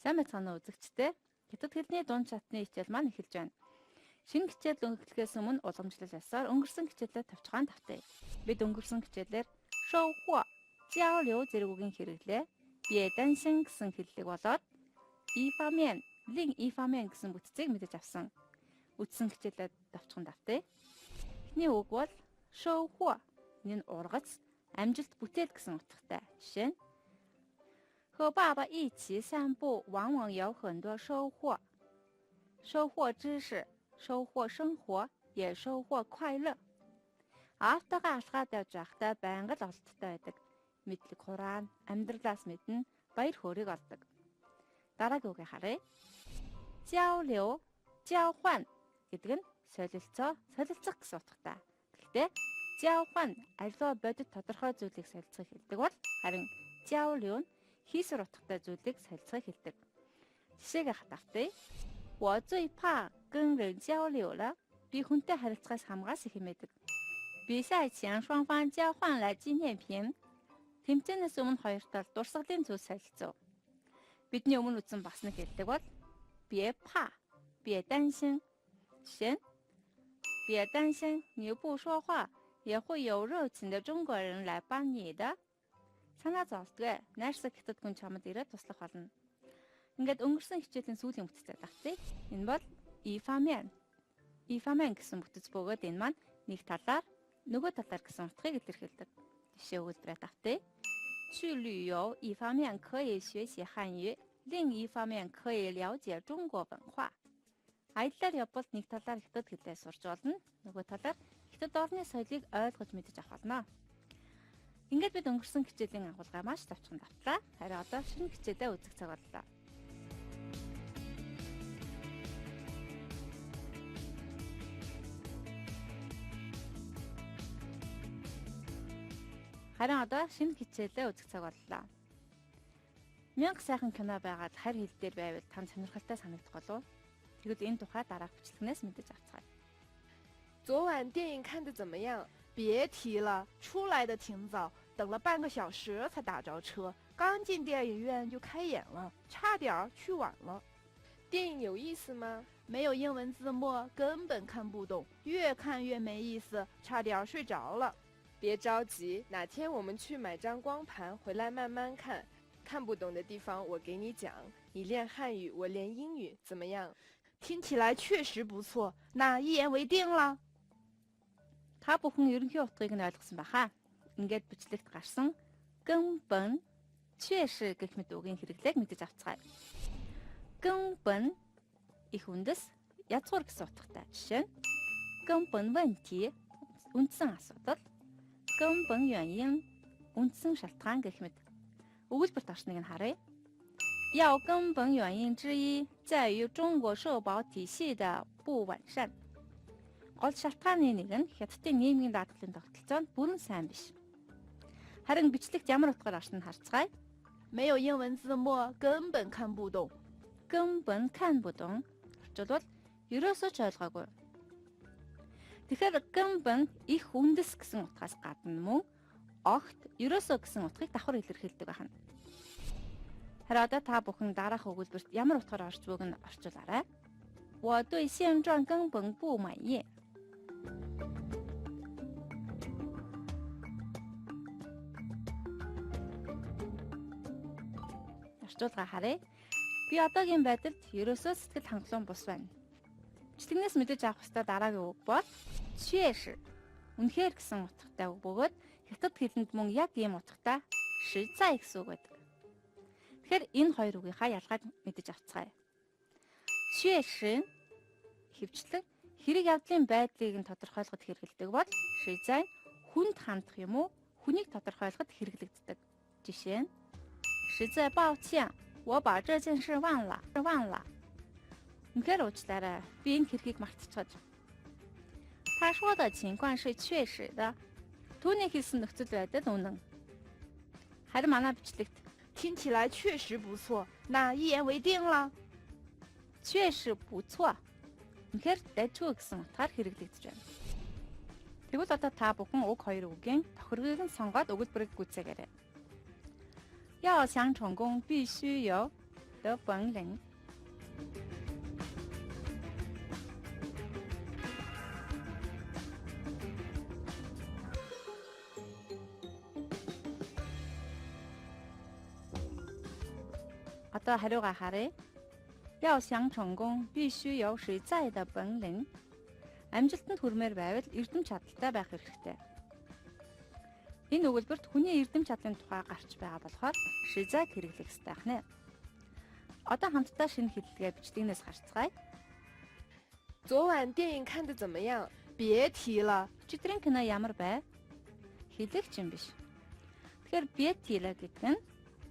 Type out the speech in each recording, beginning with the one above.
Сайн байцгаана уу үзэгчдээ. Хятад хэлний дунд чатны хичээл маань эхэлж байна. Шинэ хичээл өнгөрөхөөс өмнө уламжлал ясаар өнгөрсөн хичээлээ тавьчихаан тавтай. Бид өнгөрсөн хичээлээр шоухуа, jiaoliu зэрэг үгийн хэрэглээ, бие даншин гэсэн хэллэг болоод ифамен, лин ифамен гэсэн бүтцийг мэдэж авсан. Үтсэн хичээлээ тавьчихаан тавтай. Эхний үг бол шоухуа. Энэ нь ургац, амжилт бүтээл гэсэн утгатай. Жишээ нь 和爸爸一起散步，往往有很多收获。收获知识，收获生活，也收获快乐。Аавтайгаа алхаад явж байхдаа байнга л олдтой байдаг. Мэдлэг хураана, амьдралаас мэднэ, баяр хөөргийг олдог. Дараагийн үгийг харъя. 交流, 交换гэдэг нь солилцоо, солилцох гэсэн утгатай. Гэхдээ 交换аливаа бодит тодорхой зүйлийг солилцохыг хэлдэг бол харин 交流нь хийсвэр утгатай зүйлийг солилцохыг хэлдэг. Жишээг хатавтай. 我最怕跟人交流了. Би хүнтэй харилцахаас хамгаас их хэмээдэг. 比赛前双方交换了纪念品. Тэмцээнээс өмнө хоёр тал дурсгалын зүйлс солилцов. Бидний өмнө үзсэн бас нэг хэлдэг бол 别怕, 别担心. Жишээ нь 别担心, 你不说话也会有热情的中国人来帮你的. Санаа зовлтгүй. Найрсаг хятад хүн чамд ирээд туслах болно. Ингээд өнгөрсөн хичээлийн сүүлийн бүтцтэй багтъя. Энэ бол ифамен. Ифамен гэсэн бүтц бөгөөд энэ маань нэг талаар нөгөө талаар гэсэн утгыг илэрхийлдэг. Жишээ өгүүлбэрээ тавьтъя. 去旅游一方面可以学习汉语，另一方面可以了解中国文化. Аяллаар явбал нэг талаар хятад хэлээ сурч болно. Нөгөө талаар хятад орны соёлыг ойлгож мэдэж авах болно. Ингээд бид өнгөрсөн хичээлийн агуулгаа маш тавчхан давтлаа. Харин одоо шинэ хичээлээ үзэх цаг боллоо. Харин одоо шинэ хичээлээ үзэх цаг боллоо. Мянга сайхан кино байгаад харь хэл дээр байвал тань сонирхолтой санагдах болов. Тэгвэл энэ тухай дараах бичлэгнээс мэдэж авцгаая. 昨晚电影看得怎么样？ 别提了，出来的挺早，等了半个小时才打着车。刚进电影院就开演了，差点去晚了。电影有意思吗？没有英文字幕，根本看不懂，越看越没意思，差点睡着了。别着急，哪天我们去买张光盘回来慢慢看。看不懂的地方我给你讲，你练汉语，我练英语，怎么样？听起来确实不错，那一言为定了。 Та бүхэн ерөнхий утгыг нь ойлгосон баха. Ингээд бичлэгт гарсан гэнбэн чэш гэх мэт үгийн хэрэглээг мэдэж авцгаая. Гэнбэн их үндэс язгуур гэсэн утгатай. Жишээ нь гэнбэн вэнти үндсэн асуудал, гэнбэн юаньин үндсэн шалтгаан гэх мэт. Өгүүлбэрт орсныг нь харъя. 要根本原因之一在于中国社保体系的不完善. Гол шалтгааны нэг нь хятадын нийгмийн даатгалын тогтолцоо нь бүрэн сайн биш. Харин бичлэгт ямар утгаар орсныг харцгаая. 没有英文字幕，根本看不懂。根本看不懂. Орчуулбал ерөөсөө ч ойлгоогүй. Тэгэхээр гэнбэн их үндэс гэсэн утгаас гадна мөн огт ерөөсөө гэсэн утгыг давхар илэрхийлдэг байна. Харин одоо та бүхэн дараах өгүүлбэрт ямар утгаар орж буйг нь орчуулаарай. 我对现状根本不满意. Орчуулга харъя. Би одоогийн байдалд ерөөсөө сэтгэл хангалуун бус байна. Бичлэгнээс мэдэж авах ёстой дараагийн үг бол 确实. Үнэхээр гэсэн утгатай үг бөгөөд хятад хэлэнд мөн яг ийм утгатай 实在гэсэн үг байдаг. Тэгэхээр энэ хоёр үгийнхаа ялгааг мэдэж авцгаая. 确实хөвчлэг хэрэг явдлын байдлыг нь тодорхойлоход хэрэглэдэг бол 实在хүнд хандах юм уу хүнийг тодорхойлоход хэрэглэгддэг. Жишээ нь 实在抱歉，我把这件事忘了。Үнэхээр уучлаарай. Би энэ хэргийг мартчихад. 他说的情况是确实的. Түүний хэлсэн нөхцөл байдал үнэн. Харин манай бичлэгт 听起来确实不错，那一言为定了。确实不错. Үнэхээр дэжгүй гэсэн утгаар хэрэглэгдэж байна. Тэгвэл одоо та бүхэн уг хоёр үгийн тохиргыг нь сонгоод өгүүлбэрийг гүйцээгээрэй. 要想成功必须有的本领。 Одоо хариугаа харъя. 要想成功必须有实在的本领. Амжилтанд хүрмээр байвал эрдэм чадaltaй байх хэрэгтэй. Энэ өгүүлбэрт хүний эрдэм чадлын тухай гарч байгаа болохоор шизаг хэрэглэх ёстой байна. Одоо хамтдаа шинэ хэллэгээ бичлэгнээс харцгаая. 昨晚电影看得怎么样？别提了， Өчигдрийн кино ямар бай? Хэлэгч юм биш. Тэгэхээр биетила гэдэг нь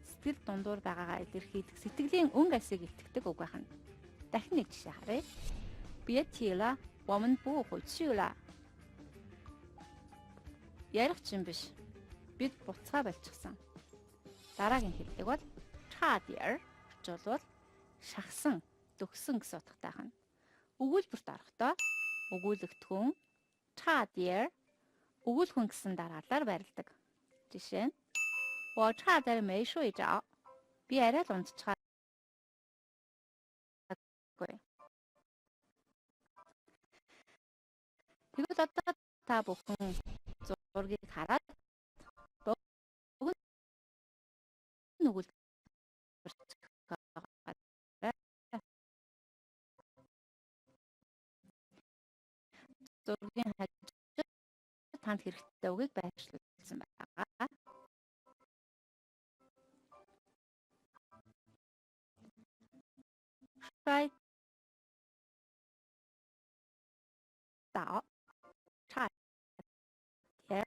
сэтгэл дундуур байгаагаа илэрхийлэх сэтгэлийн өнгө асыг илтгэдэг үг байна. Дахин нэг жишээ харъя. Биетила 我们不回去了. Яригч юм биш. Бид буцаа болчихсон. Дараагийн хэллэг бол差点 орчуулбал шахсан, дөгсөн гэсэн утгатай байна. Өгүүлбэрт орохдоо өгүүлэгдэхүүн 差点 өгүүлхэн гэсэн дараалалаар барилдаг. Жишээ нь 我差点没睡着. Би арай л унтчихаагүй. Тэгвэл одоо та бүхэн зургийг хараад нүгэл зургийн хажууд танд хэрэгтэй үгийг байршуулсан байгаа. Right. 倒 差点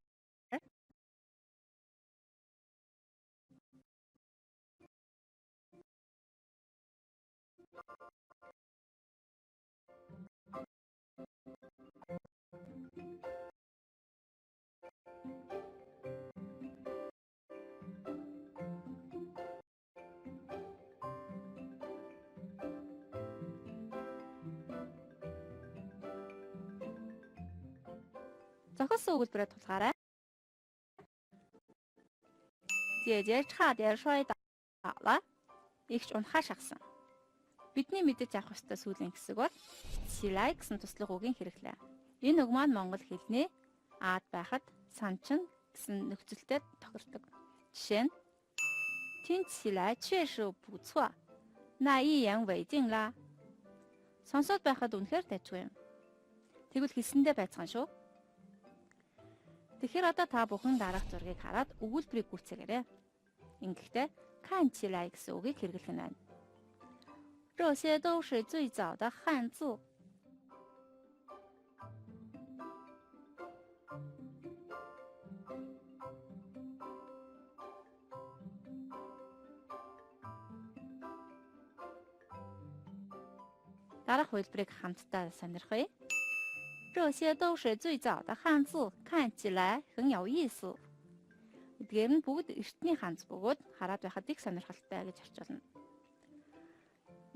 Зохиосон өгүүлбэрээ тулгаарай. 姐姐差点摔倒了. Игч унахаа шахсан. Бидний мэдэж авах ёстой сүүлийн хэсэг бол силай гэсэн туслах үгийн хэрэглээ. Энэ үг маань монгол хэлний аад байхад санчин гэсэн нөхцөлтэй тохирдог. Жишээ нь 听起来确实不错. 那一言为定啦. Сонсоод байхад үнэхээр дайжгүй юм. Тэгвэл хэлсэндээ байцгаан шүү. Тэгэхээр одоо та бүхэн дараах зургийг хараад өгүүлбэрийг гүйцээгээрэй. Ингэхдээ 看起来гэсэн үгийг хэрэглэх нь байна. 这些都是最早的汉字. Дараах хэлбэрийг хамтдаа сонирхъя. 这些都是最早的汉字，看起来很有意思. Эдгээр нь бүгд эртний ханз бөгөөд хараад байхад их сонирхолтой гэж орчуулна.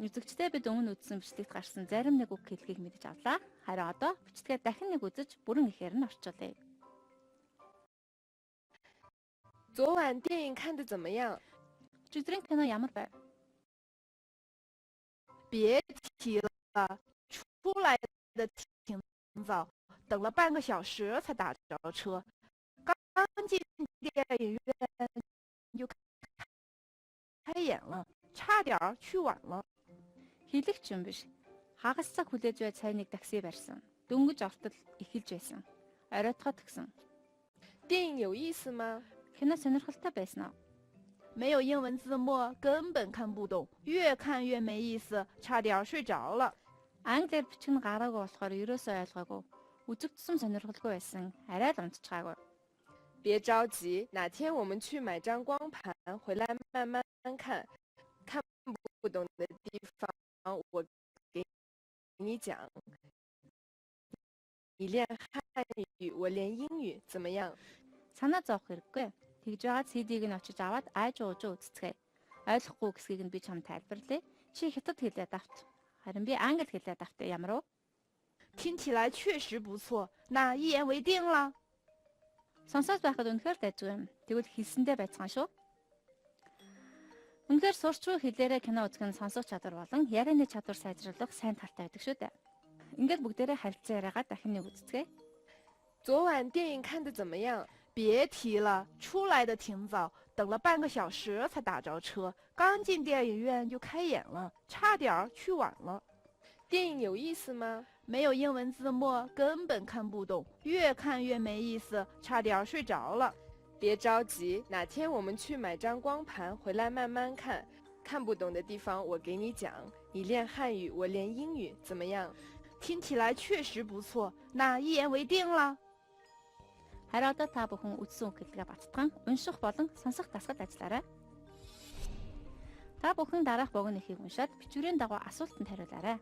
Үзэгчдээ бид өмнө үзсэн бичлэгт гарсан зарим нэг үг хэлхийг мэдэж авлаа. Харин одоо бичлэгээ дахин нэг үзэж бүрэн ихээр нь орчуулъя. 昨晚电影看得怎么样？ Өчигдрийн кино ямар байв? 别提了，出来的挺早，等了半个小时才打着车。刚进电影院就开演了，差点去晚了。 Хэлэгч юм биш. Хагас цаг хүлээж байж сайн нэг такси барьсан. Дөнгөж ортол эхэлж байсан. Оройтгоо тгсэн. 电影有意思吗？ Кино сонирхолтой байсан уу? 没有英文字幕，根本看不懂，越看越没意思，差点睡着了。 Англиар бичих нь гараагүй болохоор ерөөсөө ойлгоогүй. Үзэгдсэн сонирхолгүй байсан. Арай л унтчихаагүй. 别着急，哪天我们去买张光盘回来慢慢看，看不懂的地方我给你讲。你练汉语，我练英语，怎么样？ Санаа зовох хэрэггүй. Тэгж байгаа CD-г нь очиж аваад айж уужаа үзцгээе. Ойлгохгүй гэсгийг нь би чамд тайлбарлая. Чи хятад хэлээд авт. Харин би англи хэлээд авт ямар уу? 听起来确实不错，那一言为定了。 Сонсоод байхад үнэхээр дайжгүй юм. Тэгвэл хэлсэндээ байцгаан шүү. Үнэхээр сурч буй хэлээрээ кино үзэх нь сонсох чадвар болон ярианы чадвар сайжруулах сайн талтай байдаг шүү дээ. Ингээд бүгдээрээ харилцан яриагаа дахин нэг үзцгээе. 昨晚电影看得怎么样？别提了，出来的挺早，等了半个小时才打着车。刚进电影院就开演了，差点儿去晚了。电影有意思吗？没有英文字幕，根本看不懂，越看越没意思，差点儿睡着了。别着急，哪天我们去买张光盘回来慢慢看。看不懂的地方我给你讲，你练汉语，我练英语，怎么样？听起来确实不错，那一言为定了。 Харин одоо та бүхэн үзсэн үг хэлгээ бацтган унших болон сонсох дасгал ажиллаарай. Та бүхэн дараах богинохийг уншаад бичвэрийн дагуу асуултанд хариулаарай.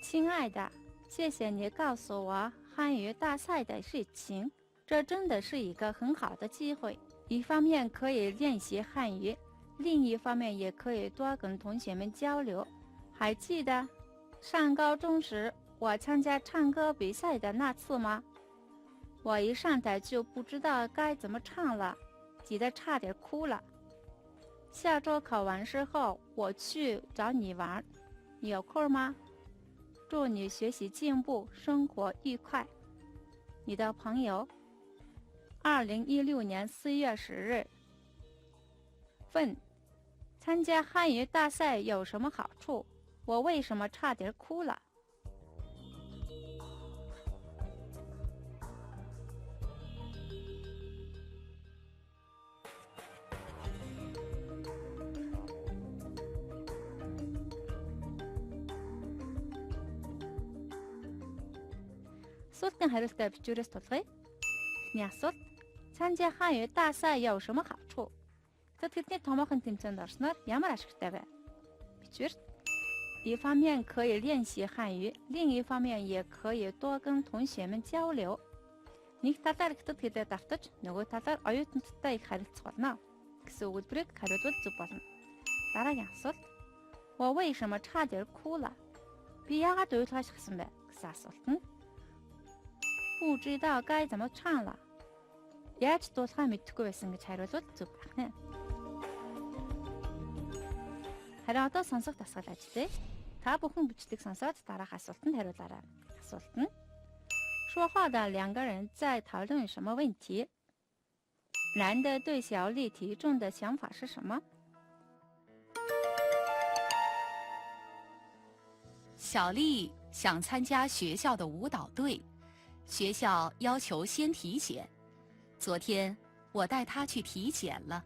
亲爱的，谢谢你告诉我汉语大赛的事情，这真的是一个很好的机会。一方面可以练习汉语，另一方面也可以多跟同学们交流。还记得上高中时我参加唱歌比赛的那次吗？ 我一上台就不知道该怎么唱了，急得差点哭了。下周考完试后，我去找你玩，你有空吗？祝你学习进步，生活愉快。你的朋友。2016年4月10日。问：参加汉语大赛有什么好处？我为什么差点哭了？ Асуултын хариултаа бичвэрээс тулгая. Эхний асуулт: 参加汉语大赛有什么好处? Тэдний томоохон тэмцээнд орсноор ямар ашигтай вэ? Бичвэр: 一方面可以练习汉语，另一方面也可以多跟同学们交流. Нэг талаар хятад хэлээр давтаж, нөгөө талаар оюутнуудтай их харилцах болно гэсэн өгүүлбэрийг хариулбал зөв болно. Дараагийн асуулт: 我为什么差点哭了? Би яагаад уйлгаашгсан бэ гэсэн асуулт нь 不知道该怎么唱了. Яаж дуулахаа мэдэхгүй байсан гэж хариулвал зөв байх нэ. Харин одоо сонсох дасгал ажиллая. Та бүхэн бичлэг сонсоод дараах асуултанд хариулаарай. Асуулт нь: 说话的两个人在讨论什么问题？男的对小丽提重的想法是什么？ 小丽想参加学校的舞蹈队。 学校要求先体检，昨天我带她去体检了。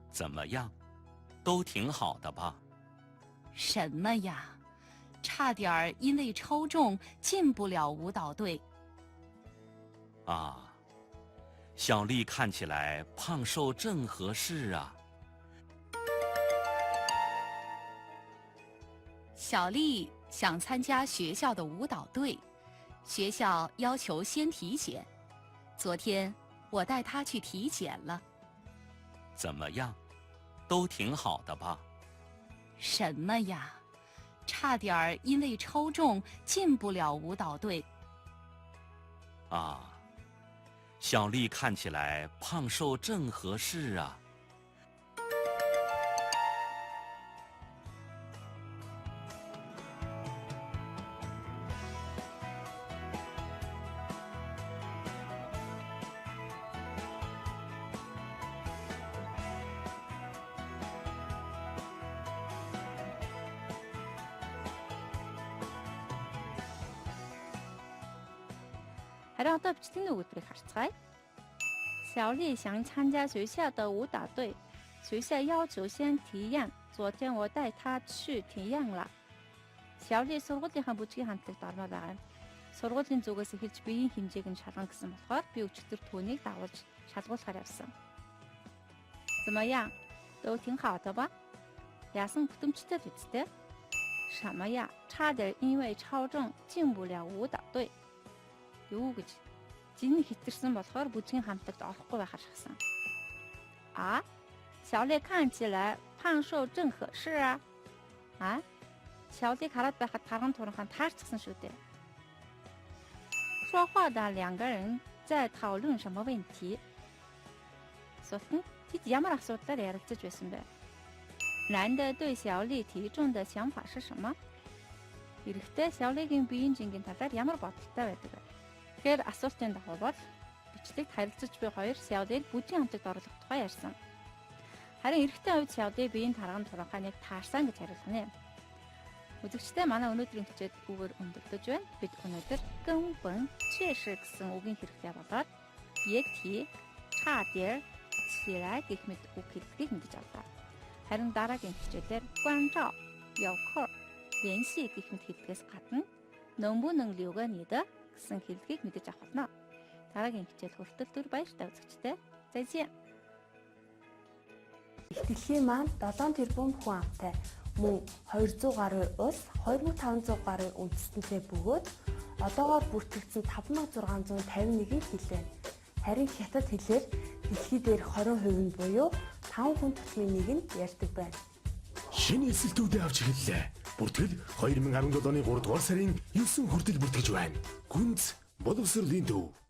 怎么样？都挺好的吧？什么呀？差点儿因为超重进不了舞蹈队。啊，小丽看起来胖瘦正合适啊。小丽想参加学校的舞蹈队。 学校要求先体检，昨天我带她去体检了。怎么样？都挺好的吧？什么呀？差点儿因为超重进不了舞蹈队。啊，小丽看起来胖瘦正合适啊。 Харин одоо бичлэгийн өгүүлбэрийг харцгаая. 小丽想参加学校的舞蹈队，学校要求先体验。昨天我带她去体验了。小丽сургуулийнхаа бүжгийн хамтлагт ормоор байгаа юм. Сургуулийн зүгээс эхэлж биеийн хэмжээг нь шалгана гэсэн болохоор би өчигдөр түүнийг дагуулж шалгуулахаар явсан. 怎么样？都挺好的吧？яасан бүтэмжтэй л үстэй. 什么呀？差点因为超重进不了舞蹈队。 юу гэж жин хитэрсэн болохоор бүжгийн хамтлагт орохгүй байхаар шахсан. А 小丽看起来胖瘦正合适啊. А 小丽хараад байхад тарган туранхан таарчихсан шүү дээ. 说话的两个人在讨论什么问题? асуулт нь тэд ямар асуудлаар ярилцаж байсан бэ? 男的对小丽提重的想法是什么? Эрэгтэй Сяолигийн биеийн жингийн талаар ямар бодолтой байдаг вэ? Тэгэхээр асуултын дагуу бол бичлэгт харилцаж буй хоёр Сяолиг бүжгийн хамтлагт оруулах тухай ярьсан. Харин эрэгтэй хувьд Сяоли биеийн тарган туранхай нэг таарсан гэж хариулах нэ. Үзэгчдээ манай өнөөдрийн хичээл үгээр өндөрлөж байна. Бид өнөөдөр гэнбэн чэшэ гэсэн үгийн хэрэгтэй болоод егти, чаадэр, чирай гэх мэт үг хэлбэрийг мэдэж авлаа. Харин дараагийн хичээлээр гуанжао, явхор, ленси гэх мэт хэлбэрээс гадна нөмбүнэн ливгэ нида гэсэн хэллэгийг мэдэж авах болно. Дараагийн хичээл хүртэл түр баяртай үзэгчдээ. Зайзя. Ихтгэлийн маань 7 тэрбум хүн амтай мөн 200 гаруй улс 2500 гаруй үндэстэнтэй бөгөөд одоогоор бүртгэгдсэн 5651 хэл байна. Харин хятад хэлээр дэлхий дээр 20% нь буюу 5 хүн тутмын нэг нь ярьдаг байна. Шинэ эсэлтүүдээ авч эхэллээ. Бүртгэл 2017 оны 3 дугаар сарын 9 хүртэл бүртгэж байна. Гүнз боловсролын төв.